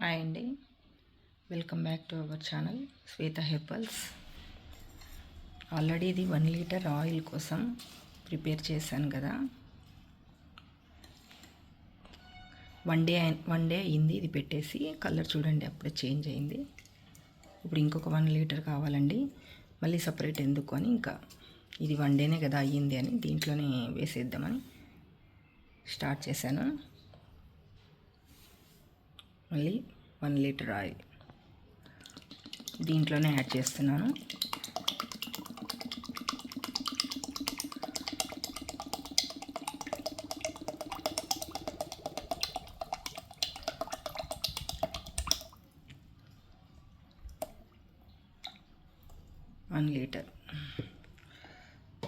Hi అండి, welcome back to our channel Shweta herbals. Already ఇది 1 litre oil కోసం prepare చేశాను కదా. వన్ డే అయింది ఇది పెట్టేసి. కలర్ చూడండి అప్పుడే చేంజ్ అయింది. ఇప్పుడు ఇంకొక 1 లీటర్ కావాలండి. మళ్ళీ సపరేట్ ఎందుకు అని ఇంకా ఇది 1 డేనే కదా అయ్యింది అని దీంట్లోనే వేసేద్దామని స్టార్ట్ చేశాను. మళ్ళీ 1 లీటర్ ఆయిల్ దీంట్లోనే యాడ్ చేస్తున్నాను. One litre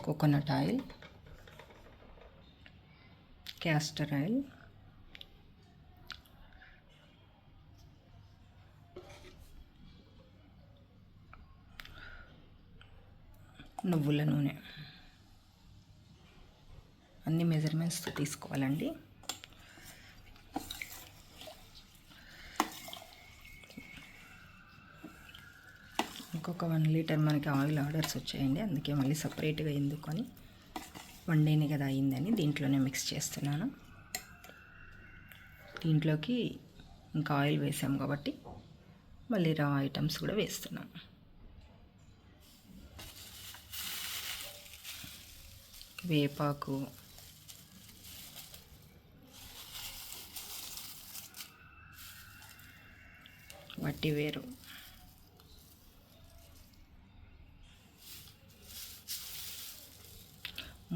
coconut oil, castor oil, నువ్వుల నూనె. అన్ని మెజర్మెంట్స్తో తీసుకోవాలండి. ఇంకొక 1 లీటర్ మనకి ఆయిల్ ఆర్డర్స్ వచ్చాయండి, అందుకే మళ్ళీ సపరేట్గా ఎందుకు అని 1 డేనే కదా అయిందని దీంట్లోనే మిక్స్ చేస్తున్నాను. దీంట్లోకి ఇంకా ఆయిల్ వేసాం కాబట్టి మళ్ళీ రా ఐటమ్స్ కూడా వేస్తున్నాం. వేపాకు, వట్టివేరు,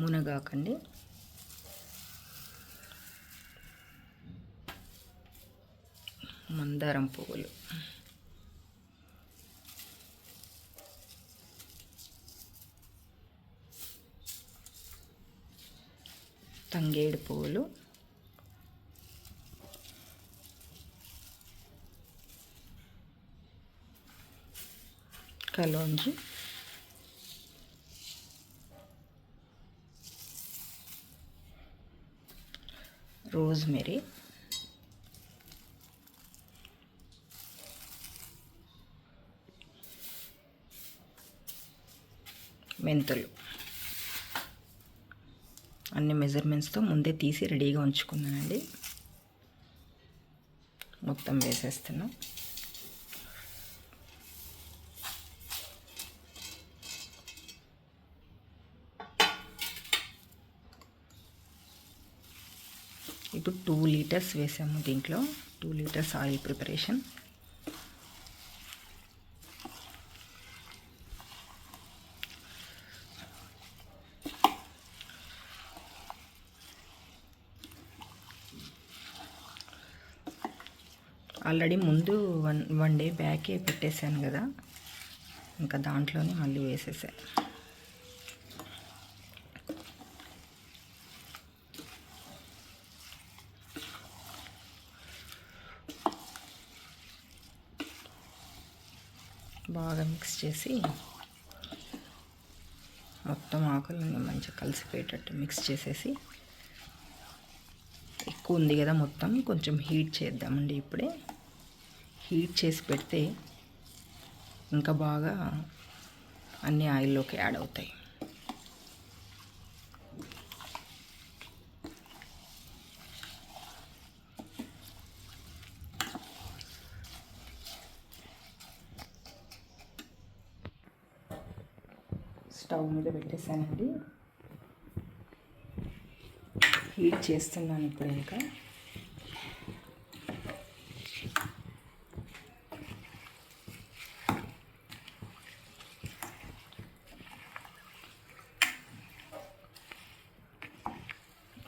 మునగాకండి, మందారం పువ్వులు, తంగేడు పువ్వులు, కలోంజి, రోజ్మెరీ, మెంతులు. అన్ని మెజర్మెంట్స్తో ముందే తీసి రెడీగా ఉంచుకున్నానండి. మొత్తం వేసేస్తున్నాం. ఇప్పుడు 2 లీటర్స్ వేసాము దీంట్లో. 2 లీటర్స్ ఆయిల్ ప్రిపరేషన్. ఆల్రెడీ ముందు వన్ డే బ్యాకే పెట్టేశాను కదా, ఇంకా దాంట్లోనే మళ్ళీ వేసేసాను. బాగా మిక్స్ చేసి మొత్తం ఆకులన్నీ మంచిగా కలిసిపోయేటట్టు మిక్స్ చేసేసి, ఎక్కువ ఉంది కదా మొత్తం కొంచెం హీట్ చేద్దామండి. ఇప్పుడే హీట్ చేసి పెడితే ఇంకా బాగా అన్ని ఆయిల్లోకి యాడ్ అవుతాయి. స్టవ్ మీద పెట్టేసానండి, హీట్ చేస్తున్నాను ఇప్పుడు. ఇంకా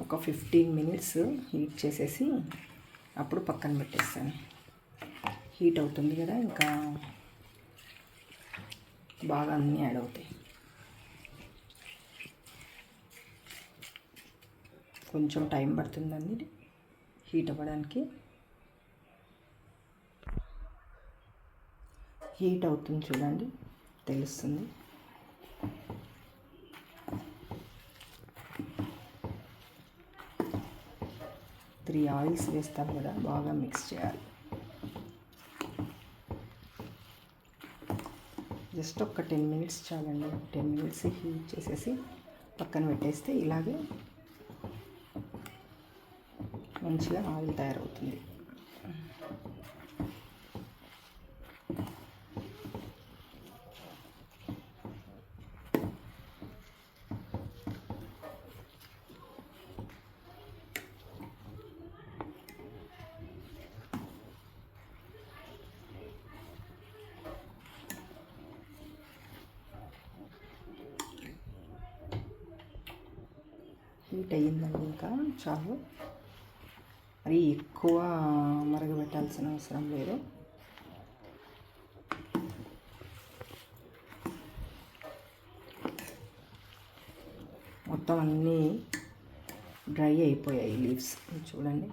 ఒక 15 మినిట్స్ హీట్ చేసేసి అప్పుడు పక్కన పెట్టేస్తాను. హీట్ అవుతుంది కదా, ఇంకా బాగా అన్నీ యాడ్ అవుతాయి. కొంచెం టైం పడుతుందండి హీట్ అవ్వడానికి. హీట్ అవుతుంది చూడండి, తెలుస్తుంది. 3 ఆయిల్స్ వేస్తాం కదా, బాగా మిక్స్ చేయాలి. జస్ట్ ఒక 10 మినిట్స్ చాలండి. 10 మినిట్స్ హీట్ చేసేసి పక్కన పెట్టేస్తే ఇలాగే మంచిగా ఆయిల్ తయారవుతుంది. హీట్ అయ్యిందండి. ఇంకా చాలు, మరి ఎక్కువ మరగబెట్టాల్సిన అవసరం లేదు. మొత్తం అన్నీ డ్రై అయిపోయాయి లీవ్స్, చూడండి.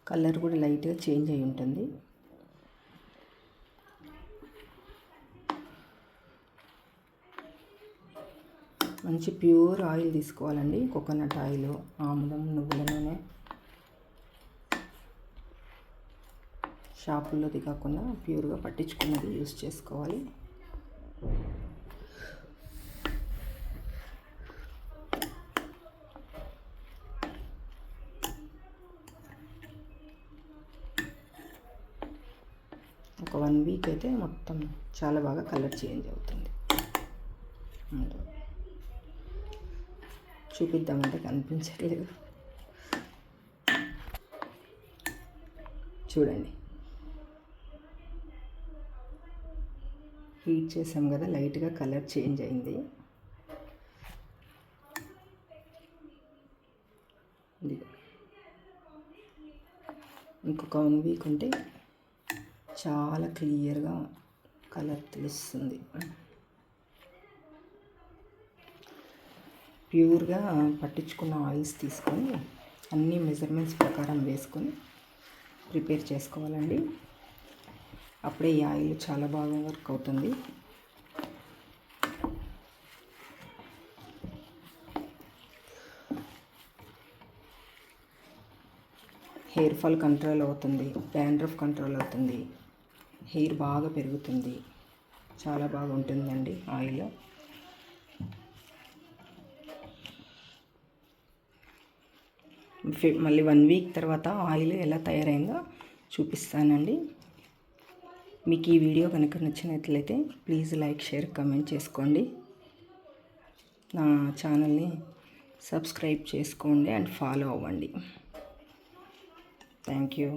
కలర్ కూడా లైట్గా చేంజ్ అయి ఉంటుంది. మంచి ప్యూర్ ఆయిల్ తీసుకోవాలండి. కోకోనట్ ఆయిల్, ఆముదం, నువ్వుల నూనె. షాపుల్లోది కాకుండా ప్యూర్గా పట్టించుకున్నది యూస్ చేసుకోవాలి. ఒక 1 వీక్ అయితే మొత్తం చాలా బాగా కలర్ చేంజ్ అవుతుంది. చూపిద్దామంటే కనిపించట్లేదు, చూడండి. హీట్ చేసాం కదా, లైట్గా కలర్ చేంజ్ అయింది. ఇంకొక 1 వీక్ ఉంటే చాలా క్లియర్గా కలర్ తెలుస్తుంది. ప్యూర్గా పట్టించుకున్న ఆయిల్స్ తీసుకొని అన్ని మెజర్మెంట్స్ ప్రకారం వేసుకొని ప్రిపేర్ చేసుకోవాలండి. అప్పుడే ఈ ఆయిల్ చాలా బాగా వర్క్ అవుతుంది. హెయిర్ ఫాల్ కంట్రోల్ అవుతుంది, డాండ్రఫ్ కంట్రోల్ అవుతుంది, హెయిర్ బాగా పెరుగుతుంది, చాలా బాగుంటుందండి ఆయిల్. మళ్ళీ 1 వీక్ తర్వాత ఆయిల్ ఎలా తయారైందో చూపిస్తానండి. మీకు ఈ వీడియో కనుక నచ్చినట్లయితే ప్లీజ్ లైక్, షేర్, కామెంట్ చేసుకోండి. నా ఛానల్ని సబ్స్క్రైబ్ చేసుకోండి అండ్ ఫాలో అవ్వండి. Thank you.